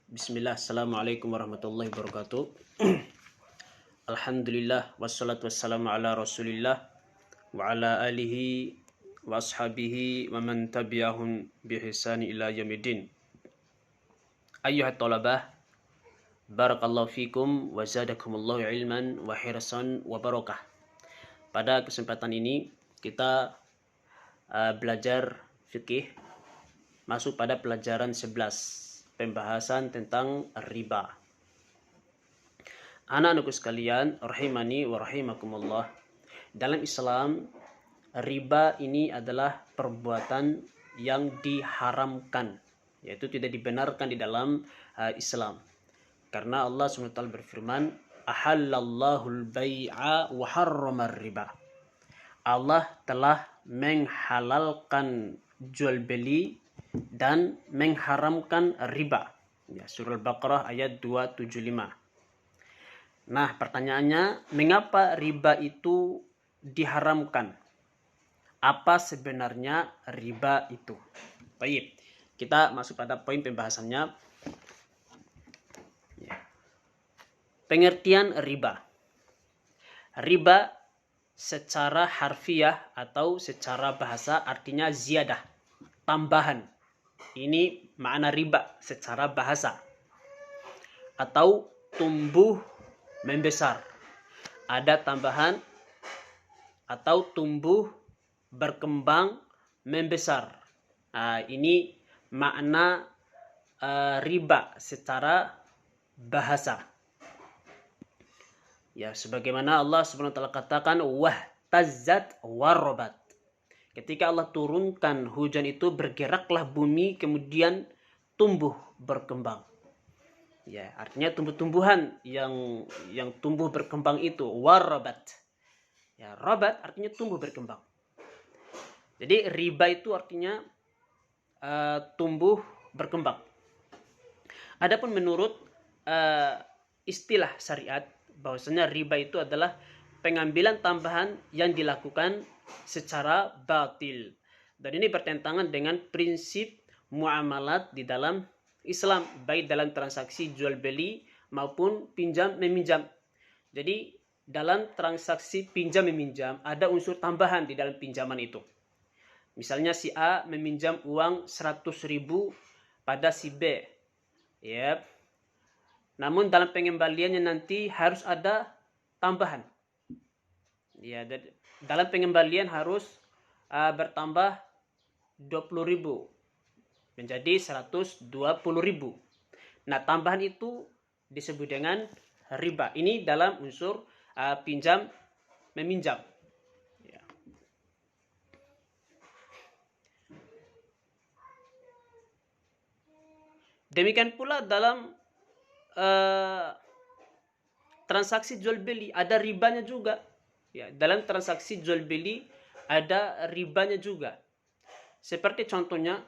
Bismillah, Assalamualaikum warahmatullahi wabarakatuh. Alhamdulillah, wassalatu wassalamu ala rasulillah wa ala alihi wa ashabihi wa man tabi'ahum bihisani ila yamidin. Ayyuhat talabah, barakallahu fikum wa zadakumullahu ilman wa hirsan wa barakah. Pada kesempatan ini kita belajar fikih, masuk pada pelajaran 11, pembahasan tentang riba. Anak-anakku sekalian, rahimani wa rahimakumullah. Dalam Islam, riba ini adalah perbuatan yang diharamkan, yaitu tidak dibenarkan di dalam Islam. Karena Allah SWT berfirman, "Ahallallahu al-bai'a wa harrama riba." Allah telah menghalalkan jual beli dan mengharamkan riba. Ya, surah Al-Baqarah ayat 275. Nah, pertanyaannya, mengapa riba itu diharamkan? Apa sebenarnya riba itu? Baik, kita masuk pada poin pembahasannya. Pengertian riba. Riba secara harfiah atau secara bahasa artinya ziyadah, tambahan. Ini makna riba secara bahasa. Atau tumbuh membesar. Ada tambahan atau tumbuh berkembang membesar. Ini makna riba secara bahasa. Ya, sebagaimana Allah SWT katakan, wahtazzat warrobat. Ketika Allah turunkan hujan itu, bergeraklah bumi, kemudian tumbuh berkembang. Ya, artinya tumbuh-tumbuhan yang tumbuh berkembang itu warrobat. Ya, robat artinya tumbuh berkembang. Jadi riba itu artinya tumbuh berkembang. Adapun menurut istilah syariat, bahwasanya riba itu adalah pengambilan tambahan yang dilakukan secara batil. Dan ini bertentangan dengan prinsip muamalat di dalam Islam, baik dalam transaksi jual beli maupun pinjam meminjam. Jadi dalam transaksi pinjam meminjam ada unsur tambahan di dalam pinjaman itu. Misalnya si A meminjam uang 100.000 pada si B. Ya. Namun dalam pengembaliannya nanti harus ada tambahan. Ya, dalam pengembalian harus bertambah 20.000 menjadi 120.000. Nah, tambahan itu disebut dengan riba. Ini dalam unsur pinjam meminjam. Ya. Demikian pula dalam transaksi jual beli ada ribanya juga. Ya, dalam transaksi jual beli ada ribanya juga. Seperti contohnya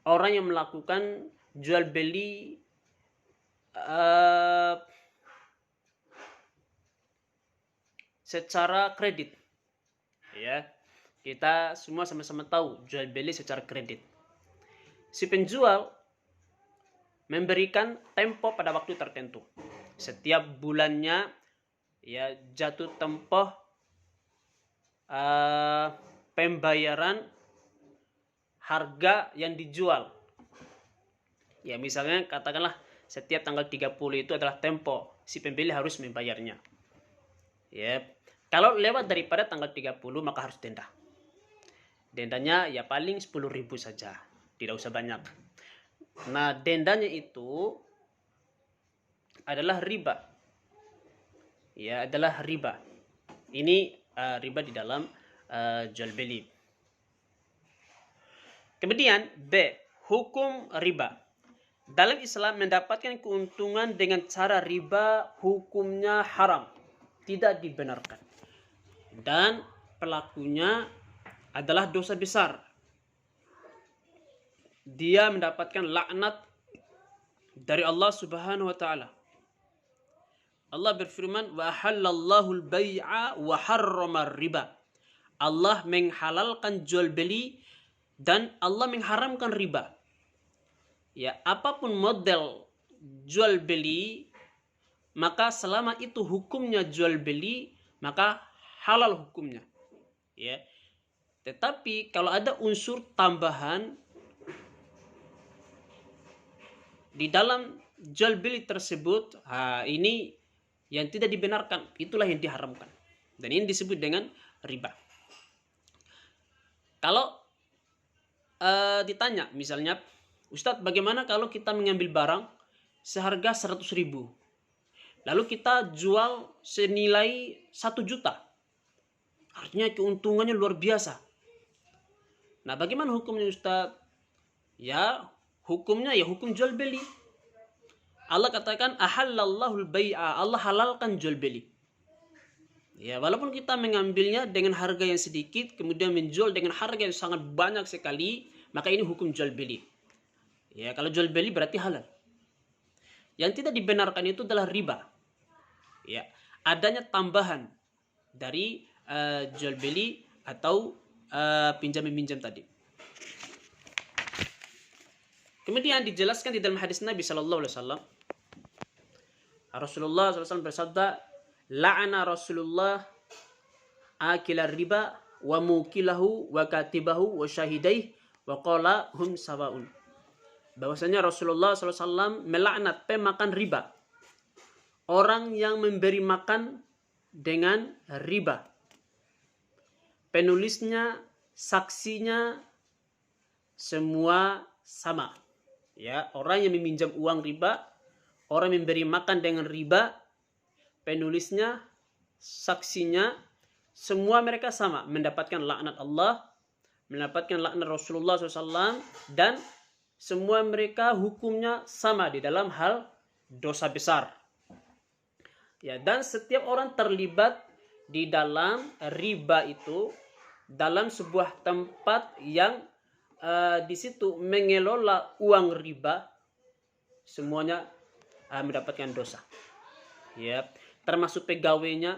orang yang melakukan jual beli secara kredit. Ya, kita semua sama-sama tahu jual beli secara kredit. Si penjual memberikan tempo pada waktu tertentu. Setiap bulannya ya jatuh tempoh pembayaran harga yang dijual. Ya, misalnya katakanlah setiap tanggal 30 itu adalah tempo si pembeli harus membayarnya. Ya, kalau lewat daripada tanggal 30 maka harus denda. Dendanya ya paling 10.000 saja, tidak usah banyak. Nah, dendanya itu adalah riba. Ya, adalah riba. Ini riba di dalam jual beli. Kemudian B, hukum riba. Dalam Islam mendapatkan keuntungan dengan cara riba hukumnya haram, tidak dibenarkan. Dan pelakunya adalah dosa besar. Dia mendapatkan laknat dari Allah Subhanahu wa taala. Allah berfirman, "Wa halallahu al-bai'a wa harrama riba." Allah menghalalkan jual beli dan Allah mengharamkan riba. Ya, apapun model jual beli, maka selama itu hukumnya jual beli, maka halal hukumnya. Ya. Tetapi kalau ada unsur tambahan di dalam jual beli tersebut, ini yang tidak dibenarkan, itulah yang diharamkan. Dan ini disebut dengan riba. Kalau ditanya misalnya, Ustadz, bagaimana kalau kita mengambil barang seharga 100.000, lalu kita jual senilai 1 juta, artinya keuntungannya luar biasa. Nah, bagaimana hukumnya, Ustadz? Ya, hukumnya ya hukum jual beli. Allah katakan ahallallahul bai'a, Allah halalkan jual beli. Ya, walaupun kita mengambilnya dengan harga yang sedikit, kemudian menjual dengan harga yang sangat banyak sekali, maka ini hukum jual beli. Ya, kalau jual beli berarti halal. Yang tidak dibenarkan itu adalah riba. Ya, adanya tambahan dari jual beli atau pinjam meminjam tadi. Kemudian dijelaskan di dalam hadis Nabi Sallallahu Alaihi Wasallam, Rasulullah SAW bersabda, la'ana Rasulullah akila riba wa mukilahu wa katibahu wa syahidaih wa qala hum sawaun. Bahwasanya Rasulullah SAW melaknat pemakan riba, orang yang memberi makan dengan riba, penulisnya, saksinya, semua sama. Ya, orang yang meminjam uang riba, orang yang memberi makan dengan riba, penulisnya, saksinya, semua mereka sama, mendapatkan laknat Allah, mendapatkan laknat Rasulullah SAW, dan semua mereka hukumnya sama di dalam hal dosa besar. Ya, dan setiap orang terlibat di dalam riba itu dalam sebuah tempat yang di situ mengelola uang riba, semuanya mendapatkan dosa. Ya, termasuk pegawainya,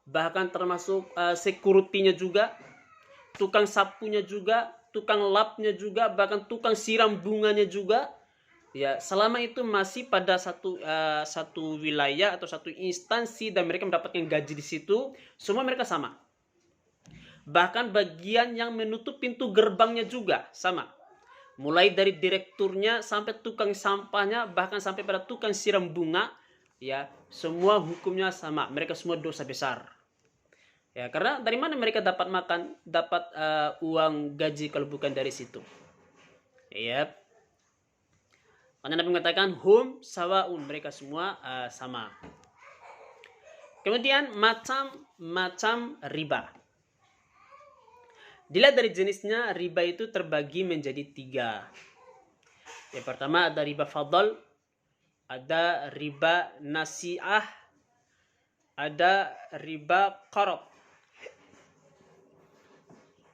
bahkan termasuk security-nya juga, tukang sapunya juga, tukang lapnya juga, bahkan tukang siram bunganya juga. Ya, selama itu masih pada satu wilayah atau satu instansi dan mereka mendapatkan gaji di situ, semua mereka sama. Bahkan bagian yang menutup pintu gerbangnya juga sama. Mulai dari direkturnya sampai tukang sampahnya, bahkan sampai pada tukang siram bunga, ya, semua hukumnya sama. Mereka semua dosa besar. Ya, karena dari mana mereka dapat makan, dapat uang gaji kalau bukan dari situ? Ya. Karena Nabi mengatakan hum sawaun, mereka semua sama. Kemudian macam-macam riba. Dilihat dari jenisnya, riba itu terbagi menjadi 3. Yang pertama ada riba fadl, ada riba nasi'ah, ada riba qarad.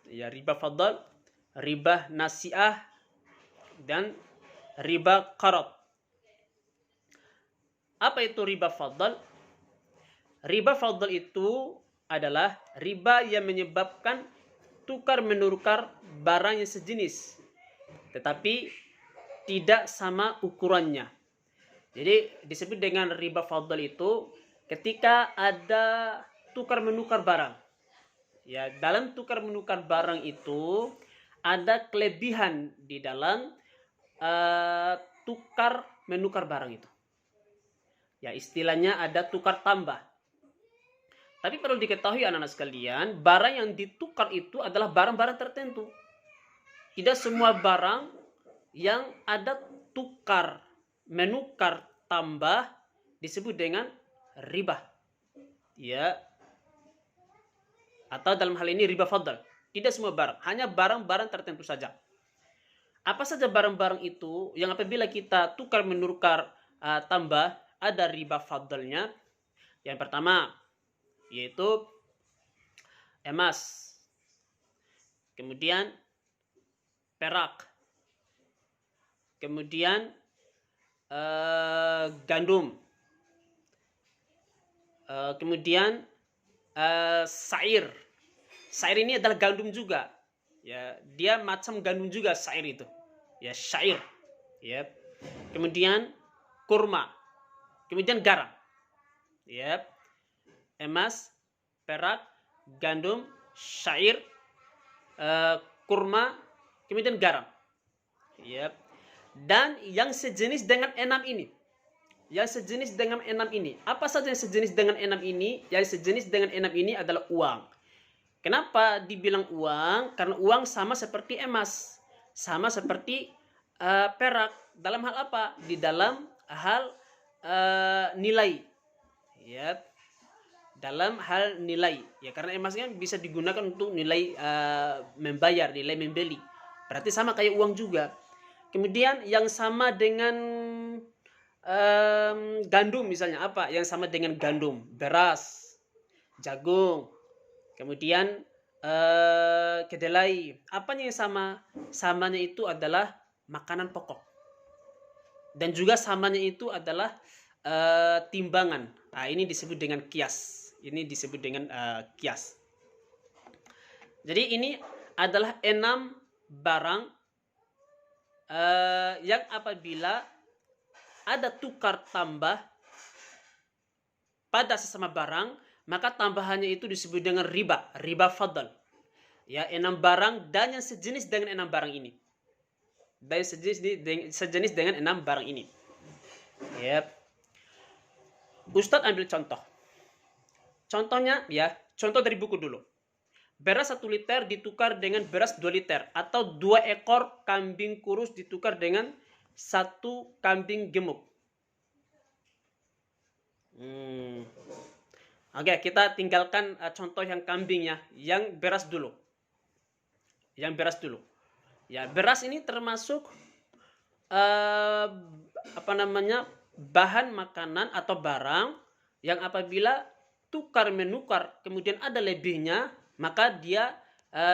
Ya, riba fadl, riba nasi'ah, dan riba qarad. Apa itu riba fadl? Riba fadl itu adalah riba yang menyebabkan tukar menukar barang yang sejenis, tetapi tidak sama ukurannya. Jadi disebut dengan riba fadl itu ketika ada tukar menukar barang. Ya, dalam tukar menukar barang itu ada kelebihan di dalam tukar menukar barang itu. Ya, istilahnya ada tukar tambah. Tapi perlu diketahui anak-anak sekalian, barang yang ditukar itu adalah barang-barang tertentu. Tidak semua barang yang ada tukar, menukar, tambah disebut dengan riba. Ya. Atau dalam hal ini riba fadl. Tidak semua barang, hanya barang-barang tertentu saja. Apa saja barang-barang itu yang apabila kita tukar menukar tambah ada riba fadlnya? Yang pertama yaitu emas, kemudian perak, kemudian gandum, kemudian sair. Sair ini adalah gandum juga. Ya, dia macam gandum juga sair itu. Ya, syair. Ya. Kemudian kurma, kemudian garam. Ya, emas, perak, gandum, syair, kurma, kemudian garam. Ya. Dan yang sejenis dengan enam ini. Yang sejenis dengan enam ini. Apa saja yang sejenis dengan enam ini? Yang sejenis dengan enam ini adalah uang. Kenapa dibilang uang? Karena uang sama seperti emas. Sama seperti perak. Dalam hal apa? Di dalam hal nilai. Ya. Dalam hal nilai. Ya, karena emasnya bisa digunakan untuk nilai membayar, nilai membeli. Berarti sama kayak uang juga. Kemudian yang sama dengan gandum misalnya apa? Yang sama dengan gandum, beras, jagung, kemudian kedelai. Apanya yang sama? Samanya itu adalah makanan pokok. Dan juga samanya itu adalah timbangan. Nah, ini disebut dengan kias. Ini disebut dengan kias. Jadi ini adalah 6 barang yang apabila ada tukar tambah pada sesama barang, maka tambahannya itu disebut dengan riba, riba fadl. Ya, 6 barang dan yang sejenis dengan 6 barang ini. Dan sejenis dengan 6 barang ini. Ya. Ustadz ambil contoh. Contohnya ya, contoh dari buku dulu. Beras 1 liter ditukar dengan beras 2 liter. Atau 2 ekor kambing kurus ditukar dengan 1 kambing gemuk. Oke, kita tinggalkan contoh yang kambingnya. Yang beras dulu. Ya, beras ini termasuk bahan makanan atau barang yang apabila tukar menukar kemudian ada lebihnya, maka dia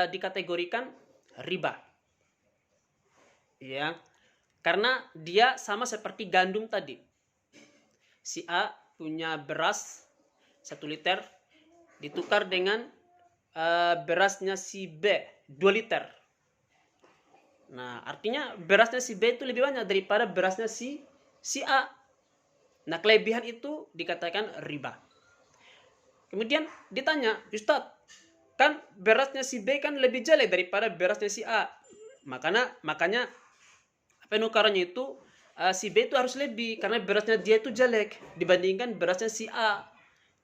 dikategorikan riba. Ya. Karena dia sama seperti gandum tadi. Si A punya beras 1 liter ditukar dengan berasnya si B 2 liter. Nah, artinya berasnya si B itu lebih banyak daripada berasnya si A. Nah, kelebihan itu dikatakan riba. Kemudian ditanya, Ustadz, kan berasnya si B kan lebih jelek daripada berasnya si A. Makanya penukarannya itu si B itu harus lebih karena berasnya dia itu jelek dibandingkan berasnya si A.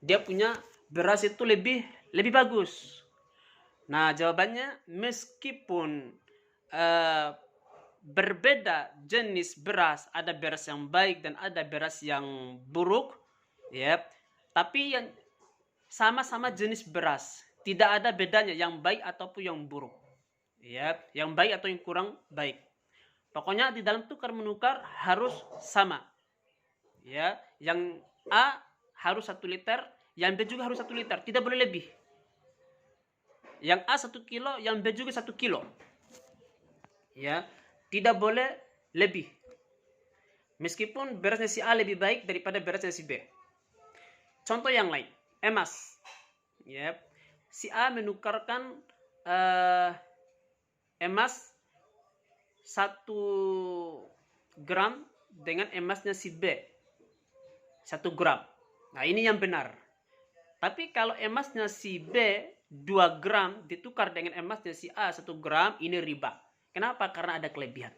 Dia punya beras itu lebih bagus. Nah, jawabannya meskipun berbeda jenis beras, ada beras yang baik dan ada beras yang buruk, ya. Tapi yang sama-sama jenis beras, tidak ada bedanya yang baik ataupun yang buruk. Ya, yang baik atau yang kurang baik. Pokoknya di dalam tukar menukar harus sama. Ya, yang A harus 1 liter, yang B juga harus 1 liter, tidak boleh lebih. Yang A 1 kilo, yang B juga 1 kilo. Ya, tidak boleh lebih. Meskipun berasnya si A lebih baik daripada berasnya si B. Contoh yang lain, emas. Ya, si A menukarkan emas 1 gram dengan emasnya si B 1 gram. Nah, ini yang benar. Tapi kalau emasnya si B 2 gram ditukar dengan emasnya si A 1 gram, ini riba. Kenapa? Karena ada kelebihan.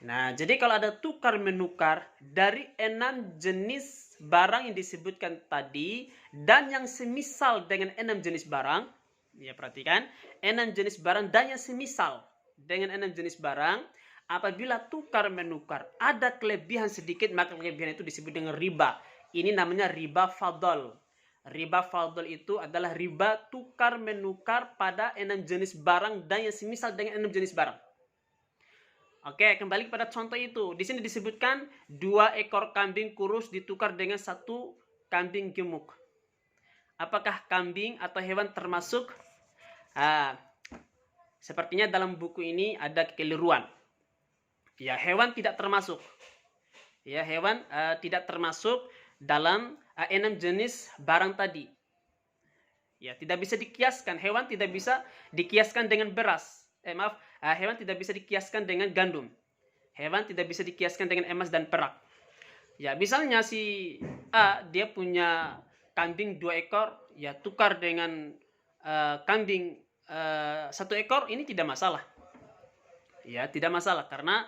Nah, jadi kalau ada tukar menukar dari 6 jenis barang yang disebutkan tadi dan yang semisal dengan 6 jenis barang, ya perhatikan, 6 jenis barang dan yang semisal dengan 6 jenis barang, apabila tukar menukar ada kelebihan sedikit, maka kelebihan itu disebut dengan riba. Ini namanya riba fadl. Riba fadl itu adalah riba tukar menukar pada 6 jenis barang dan yang semisal dengan 6 jenis barang. Oke, kembali kepada contoh itu. Di sini disebutkan 2 ekor kambing kurus ditukar dengan 1 kambing gemuk. Apakah kambing atau hewan termasuk? Sepertinya dalam buku ini ada kekeliruan. Ya, hewan tidak termasuk. Ya, hewan tidak termasuk dalam 6 jenis barang tadi. Ya, tidak bisa dikiaskan. Hewan tidak bisa dikiaskan dengan beras. Hewan tidak bisa dikiaskan dengan gandum. Hewan tidak bisa dikiaskan dengan emas dan perak. Ya, misalnya si A dia punya kambing 2 ekor, ya tukar dengan kambing 1 ekor, ini tidak masalah. Ya, tidak masalah karena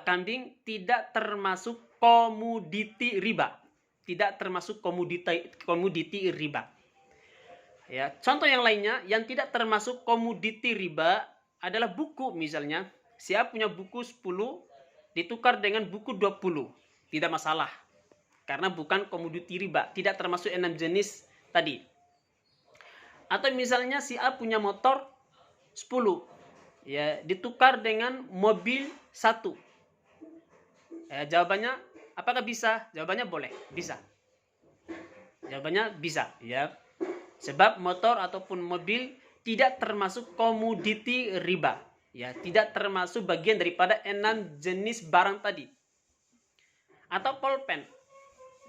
kambing tidak termasuk komoditi riba. Tidak termasuk komoditi riba. Ya, contoh yang lainnya yang tidak termasuk komoditi riba adalah buku misalnya. Si A punya buku 10 ditukar dengan buku 20. Tidak masalah. Karena bukan komoditi riba, tidak termasuk 6 jenis tadi. Atau misalnya si A punya motor 10, ya ditukar dengan mobil 1. Jawabannya apakah bisa? Jawabannya boleh, bisa. Jawabannya bisa, ya. Sebab motor ataupun mobil tidak termasuk komoditi riba, ya, tidak termasuk bagian daripada 6 jenis barang tadi. Atau pulpen.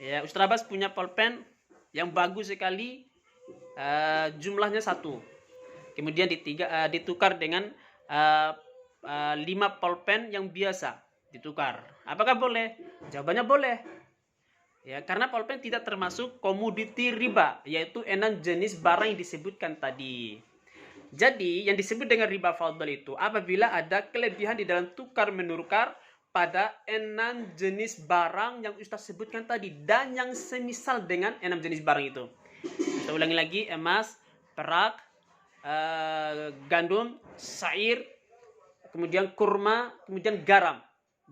Ya, Ustaz Abbas punya pulpen yang bagus sekali, jumlahnya 1. Kemudian ditukar dengan 5 pulpen yang biasa ditukar. Apakah boleh? Jawabannya boleh. Ya, karena pulpen tidak termasuk komoditi riba, yaitu 6 jenis barang yang disebutkan tadi. Jadi, yang disebut dengan riba fadl itu apabila ada kelebihan di dalam tukar menukar pada 6 jenis barang yang Ustaz sebutkan tadi dan yang semisal dengan 6 jenis barang itu. Kita ulangi lagi, emas, perak, gandum, sair, kemudian kurma, kemudian garam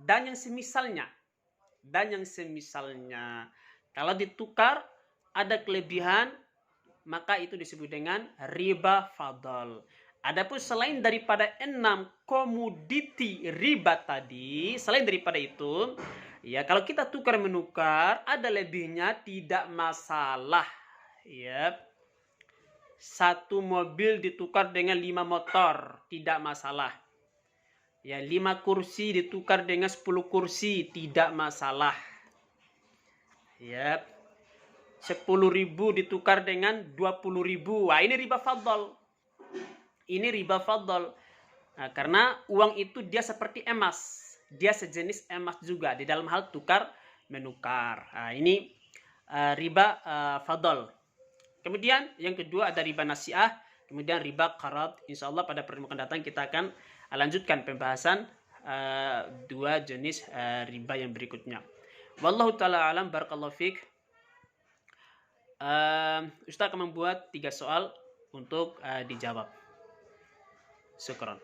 dan yang semisalnya. Kalau ditukar ada kelebihan, maka itu disebut dengan riba fadl. Adapun selain daripada 6 komoditi riba tadi, selain daripada itu, ya kalau kita tukar menukar ada lebihnya tidak masalah. Ya. 1 mobil ditukar dengan 5 motor, tidak masalah. Ya, 5 kursi ditukar dengan 10 kursi, tidak masalah. Ya. 10.000 ditukar dengan 20.000. Wah, ini riba fadl. Ini riba fadl. Nah, karena uang itu dia seperti emas. Dia sejenis emas juga di dalam hal tukar menukar. Nah, ini riba fadl. Kemudian yang kedua ada riba nasiah, kemudian riba qarad. Insyaallah pada pertemuan datang kita akan lanjutkan pembahasan 2 jenis riba yang berikutnya. Wallahu taala alam, barakallahu fiik. Ustaz akan membuat 3 soal untuk dijawab. Syukran.